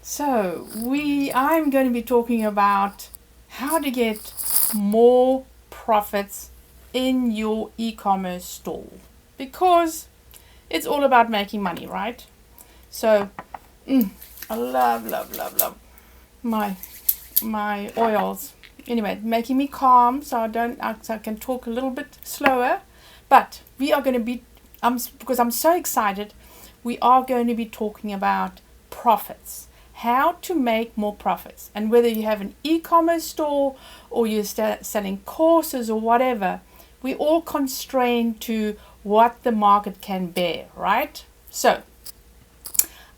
So I'm going to be talking about how to get more profits in your e-commerce store, because it's all about making money, right? So I love my oils. Anyway, making me calm so I can talk a little bit slower. But we are going to be because I'm so excited, we are going to be talking about profits. How to make more profits. And whether you have an e-commerce store or you're selling courses or whatever, we all constrained to what the market can bear, right? So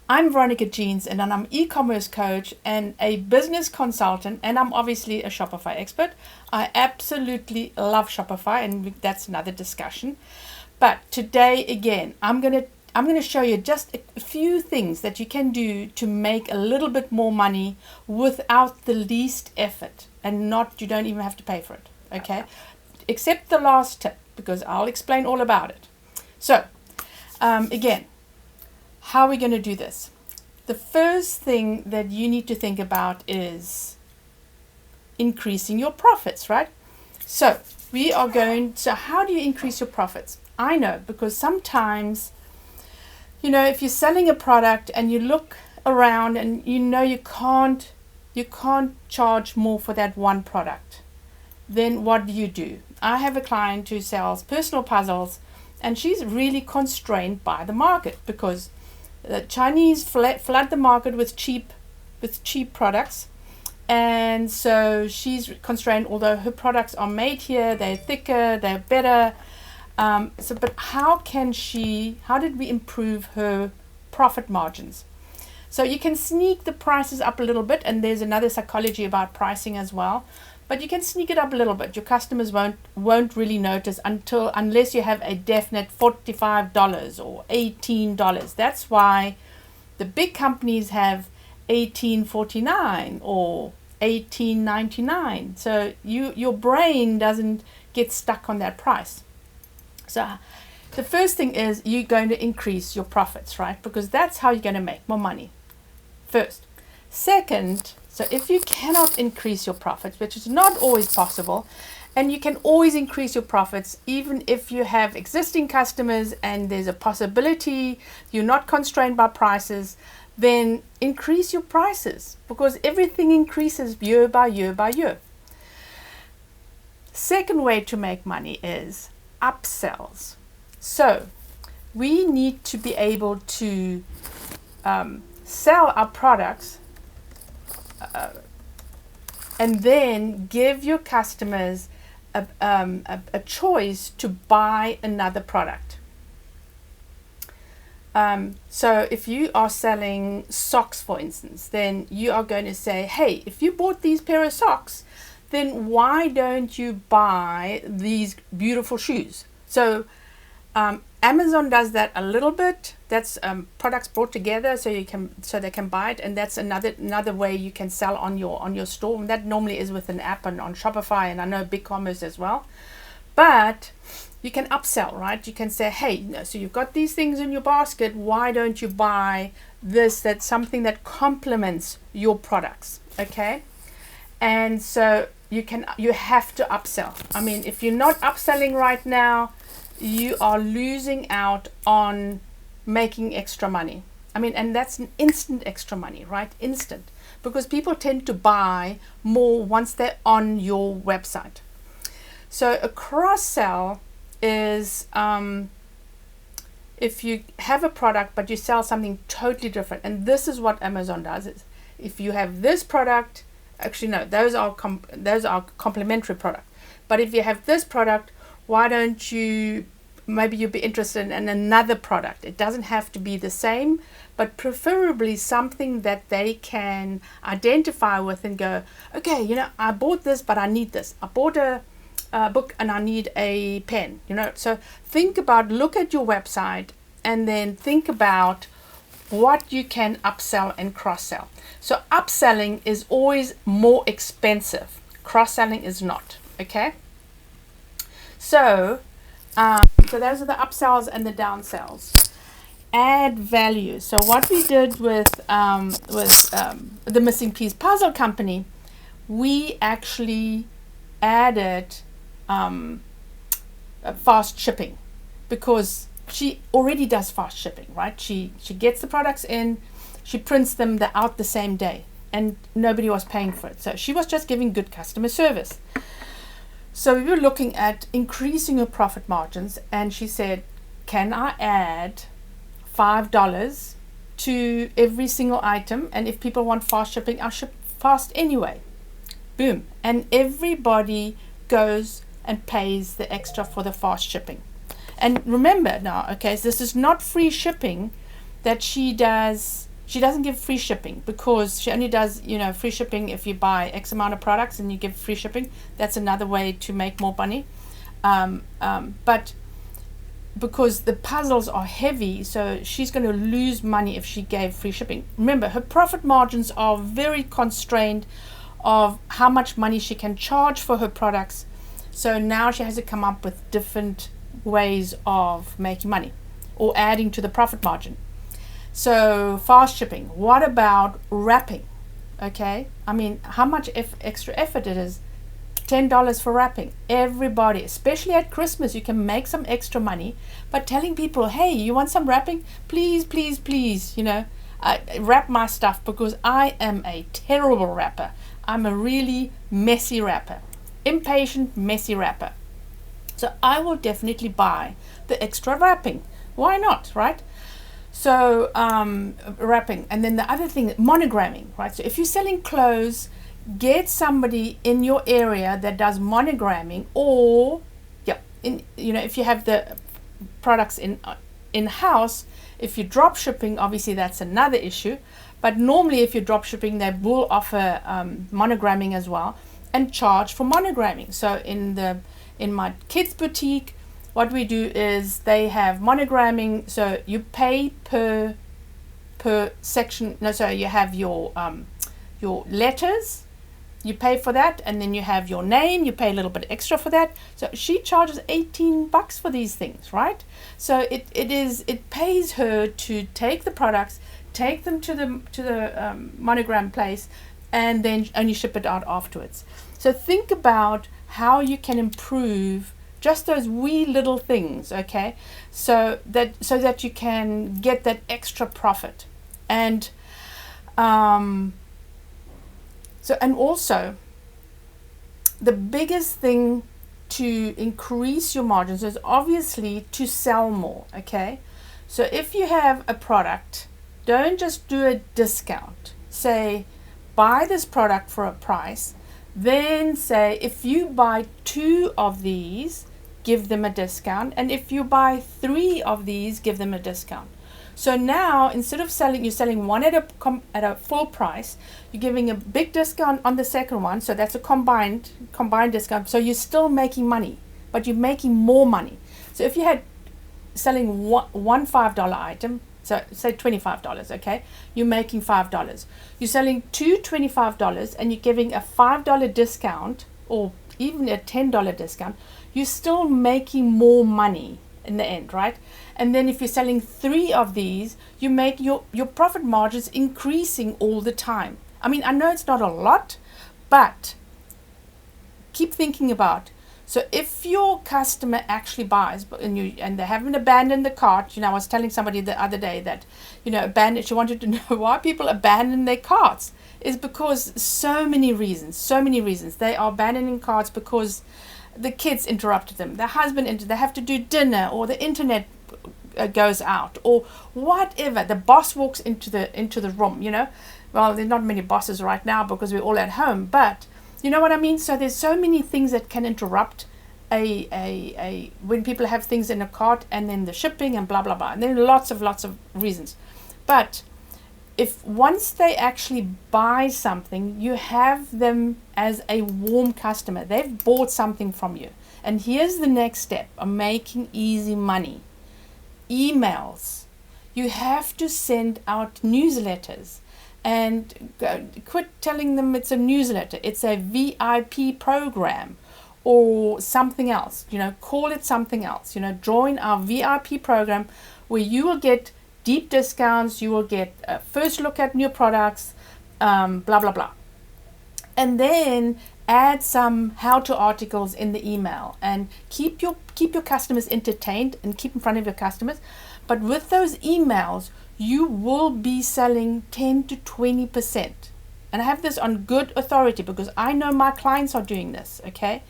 I'm Veronica Jeans, and I'm an e-commerce coach and a business consultant, and I'm obviously a Shopify expert. I absolutely love Shopify, and that's another discussion. But today, again, I'm going to show you just a few things that you can do to make a little bit more money without the least effort, and you don't even have to pay for it, okay? Except the last tip, because I'll explain all about it. So, again, how are we going to do this? The first thing that you need to think about is increasing your profits, right? So how do you increase your profits? I know, because sometimes, if you're selling a product and you look around and you can't charge more for that one product, then what do? I have a client who sells personal puzzles, and she's really constrained by the market because the Chinese flood the market with cheap products, and so she's constrained. Although her products are made here, they're thicker, they're better. But how did we improve her profit margins? So you can sneak the prices up a little bit, and there's another psychology about pricing as well. But you can sneak it up a little bit. Your customers won't really notice unless you have a definite $45 or $18. That's why the big companies have $18.49 or $18.99. So your brain doesn't get stuck on that price. So the first thing is you're going to increase your profits, right? Because that's how you're going to make more money. First. Second, so if you cannot increase your profits, which is not always possible, and you can always increase your profits even if you have existing customers and there's a possibility you're not constrained by prices, then increase your prices, because everything increases year by year by year. Second way to make money is upsells. So we need to be able to sell our products and then give your customers a choice to buy another product. So if you are selling socks, for instance, then you are going to say, hey, if you bought these pair of socks, then why don't you buy these beautiful shoes? So Amazon does that a little bit. That's products brought together so they can buy it, and that's another way you can sell on your store. And that normally is with an app and on Shopify, and I know Ecommerce as well. But you can upsell, right? You can say, hey, so you've got these things in your basket. Why don't you buy this? That's something that complements your products, okay? And so you have to upsell. I mean, if you're not upselling right now, you are losing out on making extra money. I mean, and that's an instant extra money, right? Instant. Because people tend to buy more once they're on your website. So a cross-sell is if you have a product but you sell something totally different. And this is what Amazon does. Is if you have this product, actually no, those are complementary product. But if you have this product, why don't maybe you'd be interested in another product. It doesn't have to be the same, but preferably something that they can identify with and go, okay, I bought this, but I need this. I bought a book and I need a pen, So look at your website and then think about what you can upsell and cross-sell. So upselling is always more expensive. Cross-selling is not, okay? So those are the upsells and the downsells. add value. So what we did with the Missing Piece Puzzle Company, we actually added fast shipping, because she already does fast shipping, right? She gets the products in, she prints them, they're out the same day, and nobody was paying for it. So she was just giving good customer service. So we were looking at increasing her profit margins, and she said, can I add $5 to every single item, and if people want fast shipping, I'll ship fast anyway. Boom. And everybody goes and pays the extra for the fast shipping. And remember now, okay, so this is not free shipping that she does. She doesn't give free shipping, because she only does, free shipping if you buy X amount of products and you give free shipping. That's another way to make more money. But because the puzzles are heavy, so she's going to lose money if she gave free shipping. Remember, her profit margins are very constrained of how much money she can charge for her products. So now she has to come up with different ways of making money or adding to the profit margin. So fast shipping. What about wrapping? Okay, I mean, how much extra effort it is. $10 for wrapping. Everybody, especially at Christmas, you can make some extra money by telling people, hey, you want some wrapping? Please, please, please, wrap my stuff, because I am a terrible wrapper. I'm a really messy wrapper. Impatient, messy wrapper. So I will definitely buy the extra wrapping. Why not, right? So wrapping. And then the other thing, monogramming, right? So if you're selling clothes, get somebody in your area that does monogramming, or if you have the products in house. If you're drop shipping, obviously that's another issue, but normally if you're drop shipping, they will offer monogramming as well and charge for monogramming. So in my kids boutique, what we do is they have monogramming, so you pay per section. No, so you have your letters, you pay for that, and then you have your name, you pay a little bit extra for that. So she charges $18 for these things, right? So it pays her to take the products, take them to the monogram place, and then only ship it out afterwards. So think about how you can improve just those wee little things, okay? So that you can get that extra profit. And and also, the biggest thing to increase your margins is obviously to sell more, okay? So if you have a product, don't just do a discount. Say, buy this product for a price, then say, if you buy 2 of these, give them a discount, and if you buy 3 of these, give them a discount. So now, instead of you're selling one at a full price, you're giving a big discount on the second one. So that's a combined discount. So you're still making money, but you're making more money. So if you had selling one $5 item, so say $25, okay, you're making $5. You're selling 2 $25, and you're giving a $5 discount, or even a $10 discount. You're still making more money in the end, right? And then if you're selling 3 of these, you make your profit margins increasing all the time. I mean, I know it's not a lot, but keep thinking about. So if your customer actually buys and they haven't abandoned the cart, I was telling somebody the other day that, she wanted to know why people abandon their carts. Is because so many reasons. They are abandoning carts because the kids interrupted them, the husband they have to do dinner, or the internet goes out, or whatever. The boss walks into the room. Well, there's not many bosses right now because we're all at home, but you know what I mean. So there's so many things that can interrupt when people have things in a cart, and then the shipping and blah blah blah, and then lots of reasons. But if once they actually buy something, you have them as a warm customer. They've bought something from you. And here's the next step of making easy money. Emails. You have to send out newsletters, and quit telling them it's a newsletter. It's a VIP program or something else. Call it something else. Join our VIP program where you will get deep discounts, you will get a first look at new products, blah, blah, blah. And then add some how-to articles in the email and keep your customers entertained and keep in front of your customers. But with those emails, you will be selling 10 to 20%. And I have this on good authority because I know my clients are doing this, okay?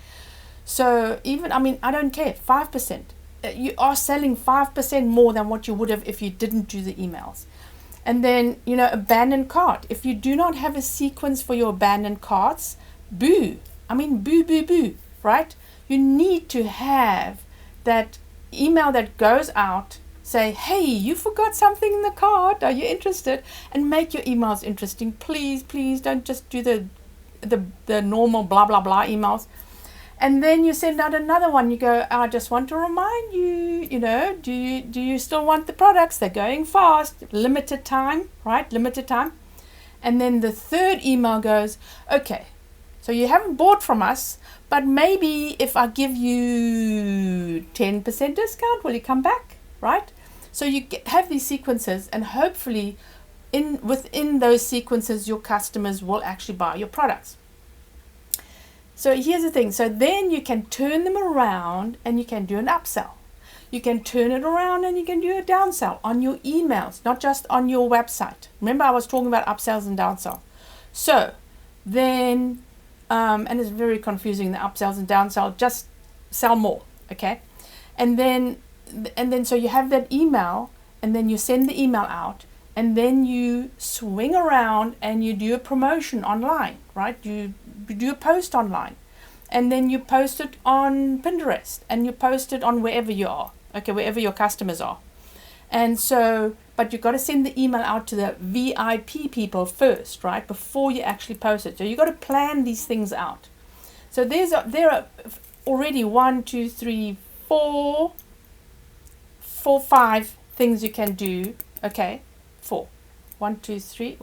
So even, I don't care, 5%. You are selling 5% more than what you would have if you didn't do the emails. And then, abandoned cart. If you do not have a sequence for your abandoned carts, boo, right? You need to have that email that goes out, say, hey, you forgot something in the cart, are you interested? And make your emails interesting. Please don't just do the normal blah, blah, blah emails. And then you send out another one. You go, I just want to remind you, do you still want the products? They're going fast, limited time, right? Limited time. And then the third email goes, okay, so you haven't bought from us, but maybe if I give you 10% discount, will you come back, right? So you have these sequences, and hopefully within those sequences, your customers will actually buy your products. So here's the thing. So then you can turn them around and you can do an upsell. You can turn it around and you can do a downsell on your emails, not just on your website. Remember, I was talking about upsells and downsell. So then, and it's very confusing, the upsells and downsell, just sell more, okay? And then so you have that email, and then you send the email out, and then you swing around and you do a promotion online, right? You do a post online, and then you post it on Pinterest, and you post it on wherever you are, okay, wherever your customers are. And so, but you've got to send the email out to the VIP people first, right, before you actually post it. So you've got to plan these things out. So there are already 5 things you can do, okay, 4. 1, 2, 3,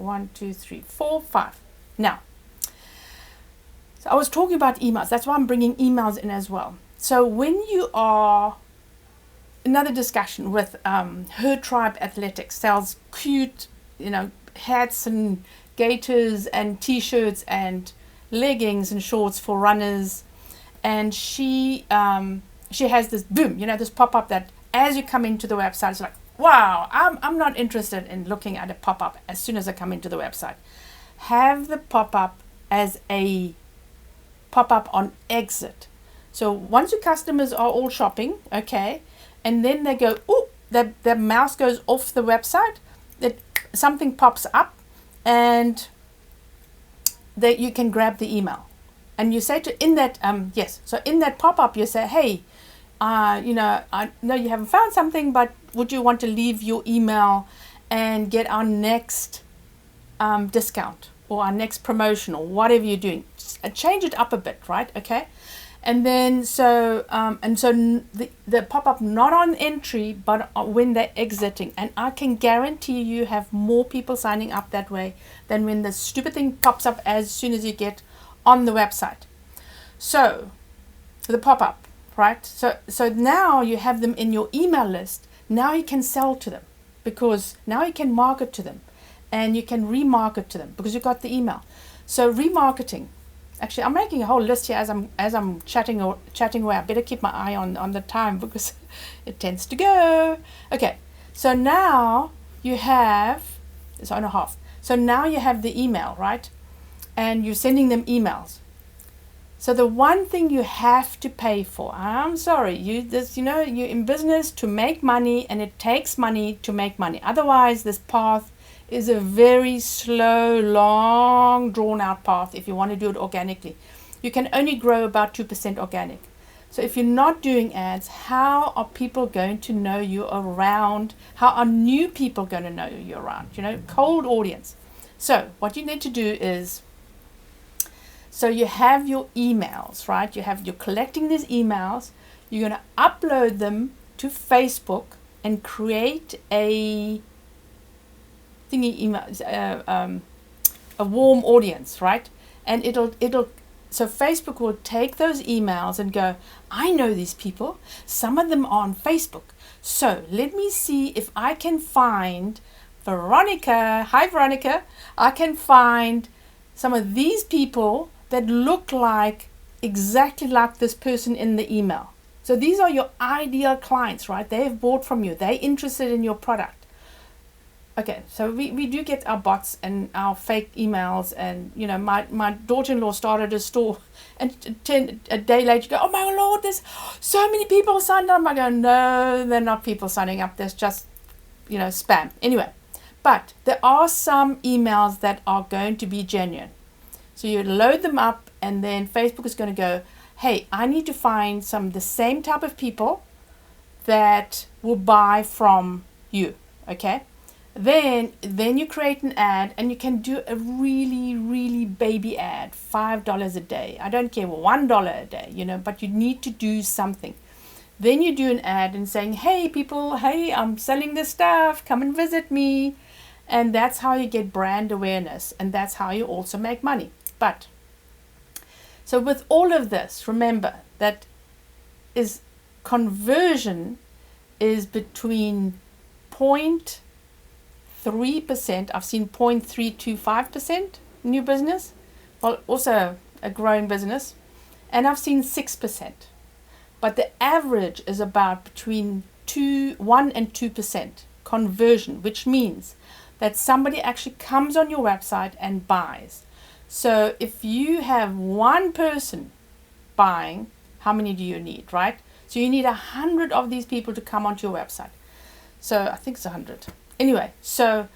4, 5. Now, so I was talking about emails. That's why I'm bringing emails in as well. So when you are, another discussion with Her Tribe Athletics, sells cute, hats and gaiters and t-shirts and leggings and shorts for runners. And she has this boom, this pop-up that as you come into the website, it's like, wow, I'm not interested in looking at a pop-up as soon as I come into the website. Have the pop-up as a pop-up on exit. So once your customers are all shopping, okay, and then they go, oh, their mouse goes off the website, that something pops up, and that you can grab the email. And you say in that pop-up, you say, hey, I know you haven't found something, but would you want to leave your email and get our next discount or our next promotion or whatever you're doing? Change it up a bit, right? Okay. And then the pop-up not on entry, but when they're exiting. And I can guarantee you have more people signing up that way than when the stupid thing pops up as soon as you get on the website. So the pop-up, right? So now you have them in your email list. Now you can sell to them, because now you can market to them, and you can remarket to them because you got the email. So remarketing. Actually, I'm making a whole list here as I'm chatting away. I better keep my eye on the time because it tends to go. Okay, so now you have, it's on a half. So now you have the email, right? And you're sending them emails. So the one thing you have to pay for, I'm sorry, you're in business to make money, and it takes money to make money. Otherwise, this path is a very slow, long, drawn-out path if you want to do it organically. You can only grow about 2% organic. So if you're not doing ads, how are people going to know you around? How are new people going to know you around? Cold audience. So what you need to do is, so you have your emails, right? You're collecting these emails. You're going to upload them to Facebook and create a a warm audience, right? And so Facebook will take those emails and go, I know these people. Some of them are on Facebook. So let me see if I can find Veronica. Hi, Veronica. I can find some of these people that look like exactly like this person in the email. So these are your ideal clients, right? They have bought from you. They're interested in your product. Okay, so we do get our bots and our fake emails, and my daughter-in-law started a store, and a day later you go, oh my Lord, there's so many people signed up. I go, no, they're not people signing up. There's just spam. Anyway, but there are some emails that are going to be genuine. So you load them up, and then Facebook is going to go, hey, I need to find the same type of people that will buy from you. Okay. Then you create an ad, and you can do a really, really baby ad, $5 a day. I don't care, $1 a day, but you need to do something. Then you do an ad and saying, hey people, hey, I'm selling this stuff, come and visit me. And that's how you get brand awareness, and that's how you also make money. But so with all of this, remember that is conversion is between 0.3%. I've seen 0.325% new business, well, also a growing business, and I've seen 6%. But the average is about between 1 and 2% conversion, which means that somebody actually comes on your website and buys. So if you have one person buying, how many do you need, right? So you need 100 of these people to come onto your website. So I think it's 100. Anyway, so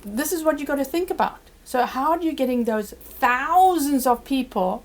this is what you got to think about. So how are you getting those thousands of people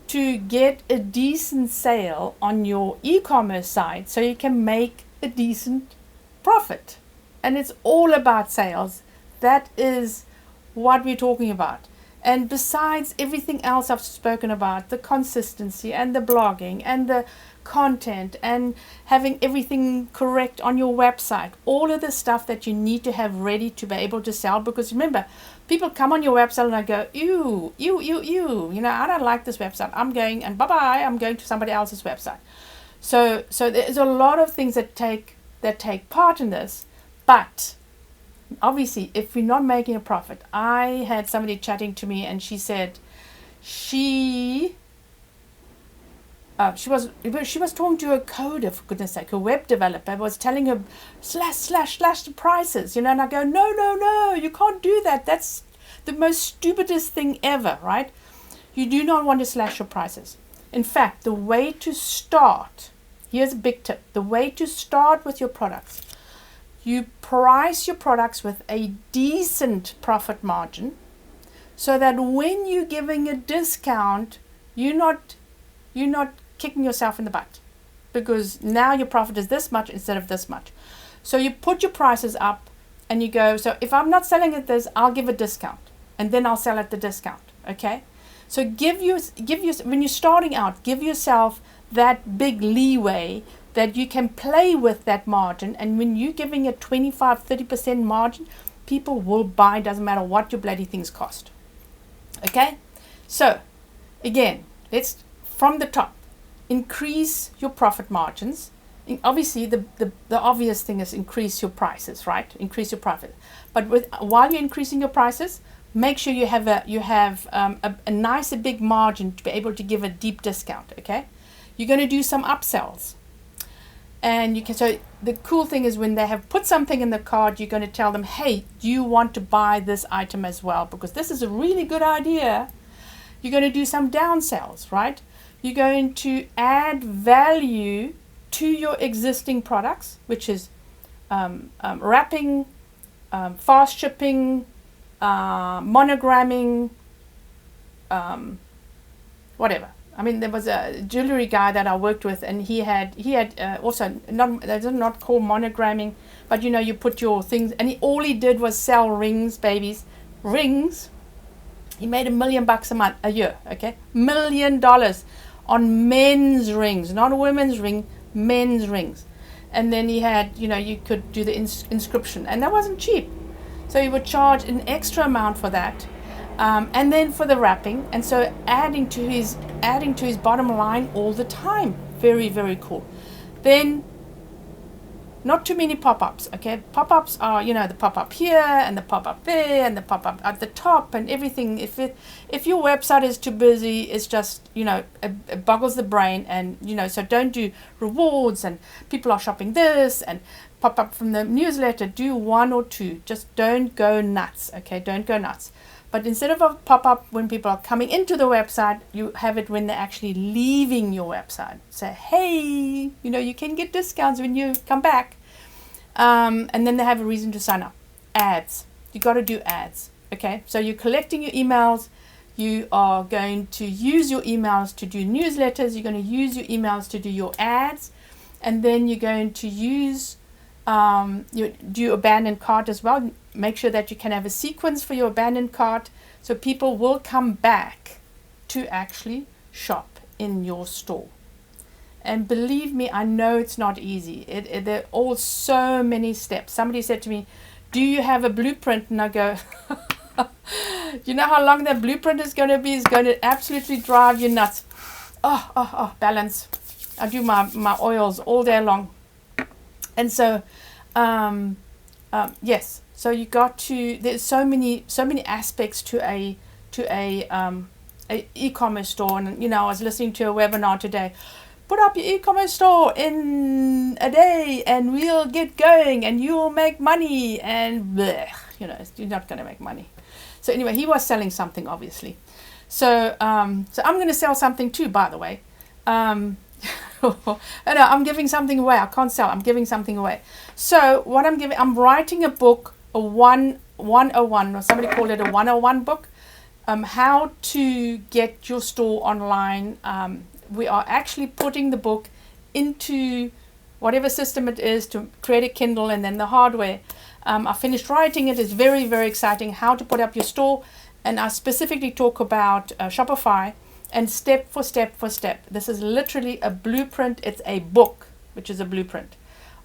to get a decent sale on your e-commerce site so you can make a decent profit? And it's all about sales. That is what we're talking about. And besides everything else I've spoken about, the consistency and the blogging and the content and having everything correct on your website, all of the stuff that you need to have ready to be able to sell. Because remember, people come on your website and I go, ew, I don't like this website. I'm going, and bye-bye, I'm going to somebody else's website. So there's a lot of things that take part in this. But obviously, if we're not making a profit, I had somebody chatting to me, and she said she was talking to a coder, for goodness sake, a web developer, was telling her slash the prices, and I go, no, you can't do that. That's the most stupidest thing ever, right? You do not want to slash your prices. In fact, the way to start, here's a big tip, the way to start with your products, you price your products with a decent profit margin so that when you're giving a discount, you're not kicking yourself in the butt, because now your profit is this much instead of this much. So you put your prices up and you go, so if I'm not selling at this, I'll give a discount, and then I'll sell at the discount. Okay? So give you when you're starting out, give yourself that big leeway that you can play with that margin. And when you're giving a 25-30% margin, people will buy, doesn't matter what your bloody things cost. Okay? So again, let's from the top, increase your profit margins. And obviously the obvious thing is increase your prices, right? Increase your profit. But while you're increasing your prices, make sure you have a nice, a big margin to be able to give a deep discount. Okay? You're going to do some upsells. And you can, so the cool thing is when they have put something in the cart, you're going to tell them, hey, do you want to buy this item as well? Because this is a really good idea. You're going to do some downsells, right? You're going to add value to your existing products, which is wrapping, fast shipping, monogramming, whatever. I mean, there was a jewelry guy that I worked with, and he had also not called monogramming, but you put your things, and all he did was sell rings, babies, rings. He made $1 million a year, okay, $1 million on men's rings, not women's ring, men's rings. And then he had, you could do the inscription, and that wasn't cheap, so he would charge an extra amount for that. And then for the wrapping, and so adding to his bottom line all the time. Very, very cool. Then Not too many pop-ups, okay? Pop-ups are, the pop-up here and the pop-up there and the pop-up at the top and everything. If your website is too busy, it's just, it boggles the brain. And, so don't do rewards and people are shopping this and pop-up from the newsletter. Do one or two. Just don't go nuts, okay? Don't go nuts. But instead of a pop-up when people are coming into the website, you have it when they're actually leaving your website. Say, hey, you can get discounts when you come back. And then they have a reason to sign up. Ads. You got to do ads. Okay, so you're collecting your emails. You are going to use your emails to do newsletters. You're going to use your emails to do your ads. And then you're going to use you do abandoned cart as well. Make sure that you can have a sequence for your abandoned cart so people will come back to actually shop in your store. And believe me, I know it's not easy. There are all so many steps. Somebody said to me, do you have a blueprint? And I go, you know how long that blueprint is going to be? It's going to absolutely drive you nuts. Balance. I do my oils all day long. And so, yes. So you got to. There's so many aspects to a e-commerce store. And I was listening to a webinar today. Put up your e-commerce store in a day, and we'll get going, and you'll make money. And bleh, you're not going to make money. So anyway, he was selling something, obviously. So I'm going to sell something too, by the way. No, I'm giving something away. I can't sell. I'm giving something away. So what I'm writing a book, a 101, or somebody called it a 101 book, how to get your store online. We are actually putting the book into whatever system it is to create a Kindle and then the hardware. I finished writing it. It's very, very exciting how to put up your store. And I specifically talk about Shopify and step for step for step. This is literally a blueprint. It's a book, which is a blueprint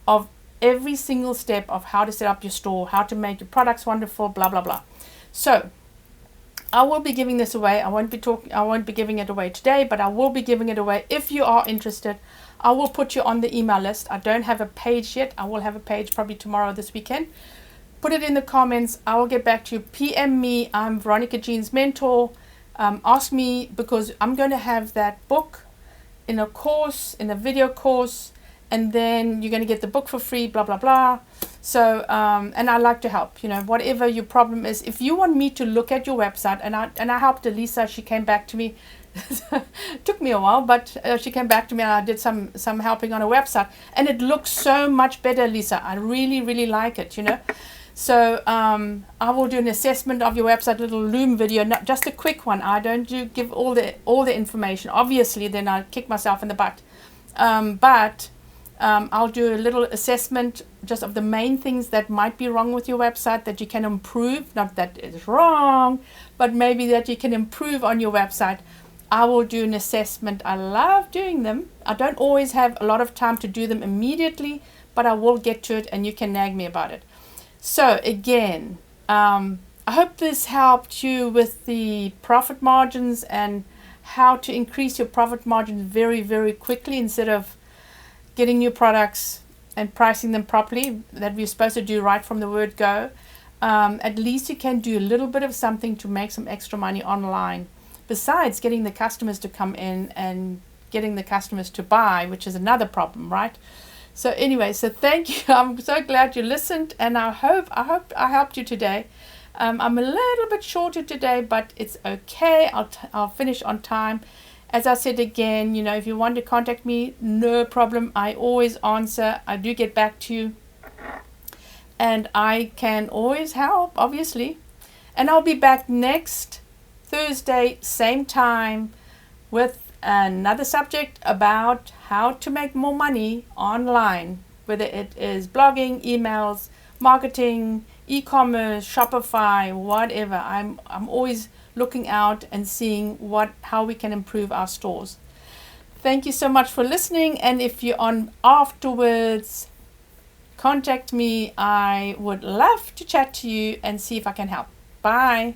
of every single step of how to set up your store, how to make your products wonderful, blah, blah, blah. So I will be giving this away. I won't be giving it away today, but I will be giving it away. If you are interested, I will put you on the email list. I don't have a page yet. I will have a page probably tomorrow, this weekend. Put it in the comments. I will get back to you. PM me. I'm Veronica Jean's mentor. Ask me, because I'm going to have that book in a course, in a video course, and then you're going to get the book for free, blah, blah, blah. So, and I like to help, whatever your problem is. If you want me to look at your website, and I helped Elisa, she came back to me. It took me a while, but she came back to me and I did some helping on her website. And it looks so much better, Lisa. I really, really like it, So I will do an assessment of your website, little Loom video, not just a quick one. I don't give all the information. Obviously, then I kick myself in the butt. But I'll do a little assessment just of the main things that might be wrong with your website that you can improve. Not that it's wrong, but maybe that you can improve on your website. I will do an assessment. I love doing them. I don't always have a lot of time to do them immediately, but I will get to it and you can nag me about it. So again, I hope this helped you with the profit margins and how to increase your profit margins very, very quickly instead of getting new products and pricing them properly that we're supposed to do right from the word go. At least you can do a little bit of something to make some extra money online, besides getting the customers to come in and getting the customers to buy, which is another problem, right? So anyway, so thank you. I'm so glad you listened, and I hope I helped you today. I'm a little bit shorter today, but it's okay. I'll finish on time. As I said again, if you want to contact me, no problem. I always answer. I do get back to you. And I can always help, obviously. And I'll be back next Thursday, same time, with another subject about how to make more money online, whether it is blogging, emails, marketing, e-commerce, Shopify, whatever. I'm always looking out and seeing how we can improve our stores. Thank you so much for listening, and if you're on afterwards, contact me. I would love to chat to you and see if I can help. Bye.